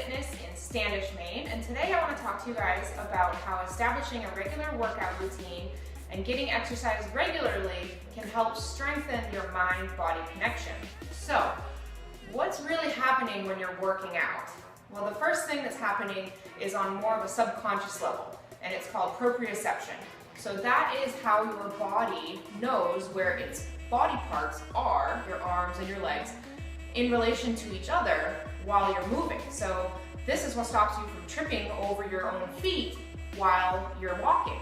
Fitness in Standish, Maine, and today I want to talk to you guys about how establishing a regular workout routine and getting exercise regularly can help strengthen your mind-body connection. So, what's really happening when you're working out? Well, the first thing that's happening is on more of a subconscious level, and it's called proprioception. So that is how your body knows where its body parts are, your arms and your legs, in relation to each other while you're moving. So this is what stops you from tripping over your own feet while you're walking,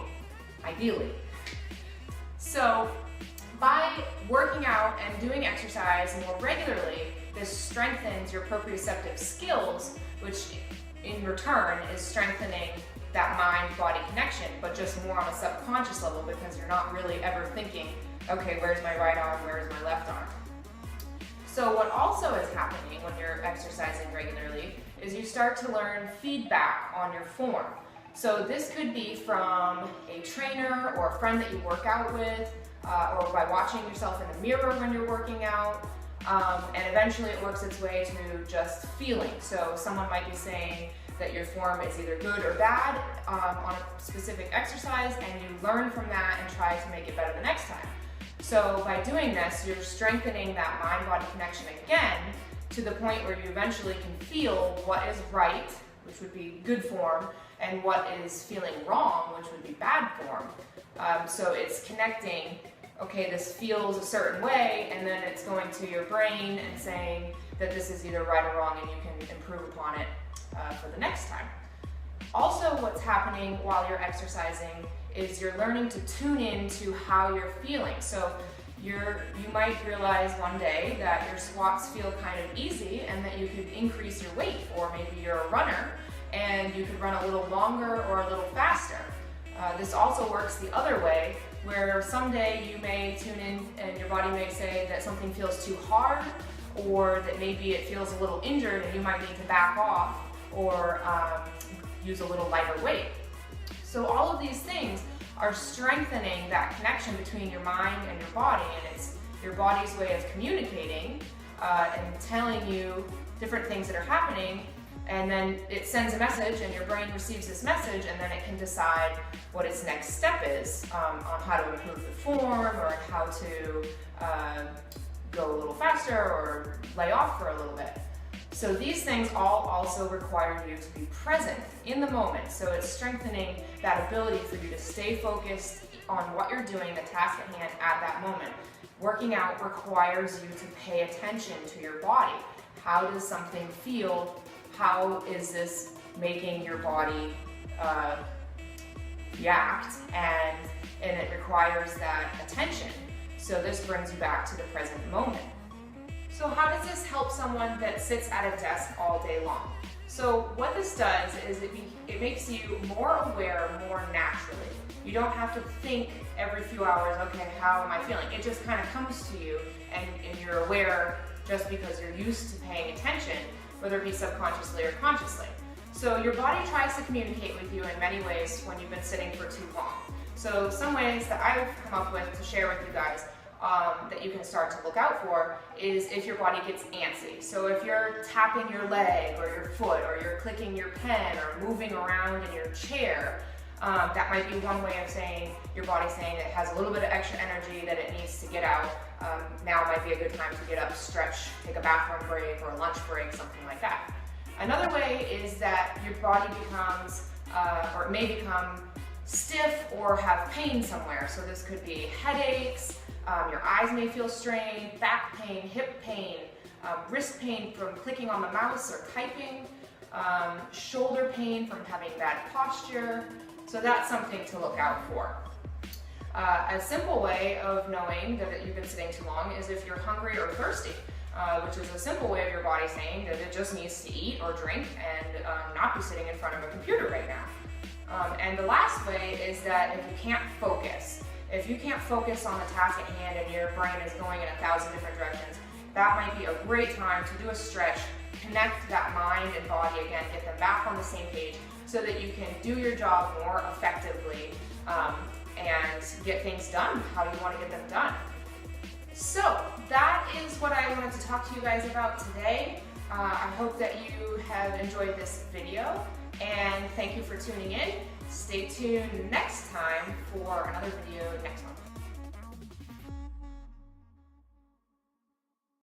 ideally. So by working out and doing exercise more regularly, this strengthens your proprioceptive skills, which in return is strengthening that mind-body connection, but just more on a subconscious level because you're not really ever thinking, okay, where's my right arm, where's my left arm? So what also is happening when you're exercising regularly is you start to learn feedback on your form. So this could be from a trainer or a friend that you work out with, or by watching yourself in the mirror when you're working out, and eventually it works its way to just feeling. So someone might be saying that your form is either good or bad on a specific exercise, and you learn from that and try to make it better the next time. So by doing this, you're strengthening that mind-body connection again to the point where you eventually can feel what is right, which would be good form, and what is feeling wrong, which would be bad form. So it's connecting, okay, this feels a certain way, and then it's going to your brain and saying that this is either right or wrong, and you can improve upon it for the next time. Also, what's happening while you're exercising is you're learning to tune in to how you're feeling. So you might realize one day that your squats feel kind of easy and that you could increase your weight, or maybe you're a runner and you could run a little longer or a little faster. This also works the other way, where someday you may tune in and your body may say that something feels too hard, or that maybe it feels a little injured and you might need to back off or use a little lighter weight. So all of these things are strengthening that connection between your mind and your body, and it's your body's way of communicating and telling you different things that are happening, and then it sends a message and your brain receives this message, and then it can decide what its next step is on how to improve the form, or how to go a little faster or lay off for a little bit. So these things all also require you to be present in the moment. So it's strengthening that ability for you to stay focused on what you're doing, the task at hand at that moment. Working out requires you to pay attention to your body. How does something feel? How is this making your body react? And it requires that attention. So this brings you back to the present moment. So how does this help someone that sits at a desk all day long? So what this does is it makes you more aware more naturally. You don't have to think every few hours, okay, how am I feeling? It just kind of comes to you, and you're aware just because you're used to paying attention, whether it be subconsciously or consciously. So your body tries to communicate with you in many ways when you've been sitting for too long. So some ways that I've come up with to share with you guys that you can start to look out for is if your body gets antsy. So if you're tapping your leg or your foot, or you're clicking your pen or moving around in your chair, that might be one way of saying your body's saying it has a little bit of extra energy that it needs to get out. Now might be a good time to get up, stretch, take a bathroom break or a lunch break, something like that. Another way is that your body becomes, or it may become stiff or have pain somewhere. So this could be headaches, your eyes may feel strained, back pain, hip pain, wrist pain from clicking on the mouse or typing, shoulder pain from having bad posture. So that's something to look out for. A simple way of knowing that you've been sitting too long is if you're hungry or thirsty, which is a simple way of your body saying that it just needs to eat or drink and not be sitting in front of a computer right now. And the last way is that if you can't focus. If you can't focus on the task at hand and your brain is going in 1,000 different directions, that might be a great time to do a stretch, connect that mind and body again, get them back on the same page so that you can do your job more effectively and get things done how you want to get them done. So that is what I wanted to talk to you guys about today. I hope that you have enjoyed this video, and thank you for tuning in. Stay tuned next time for another video next month.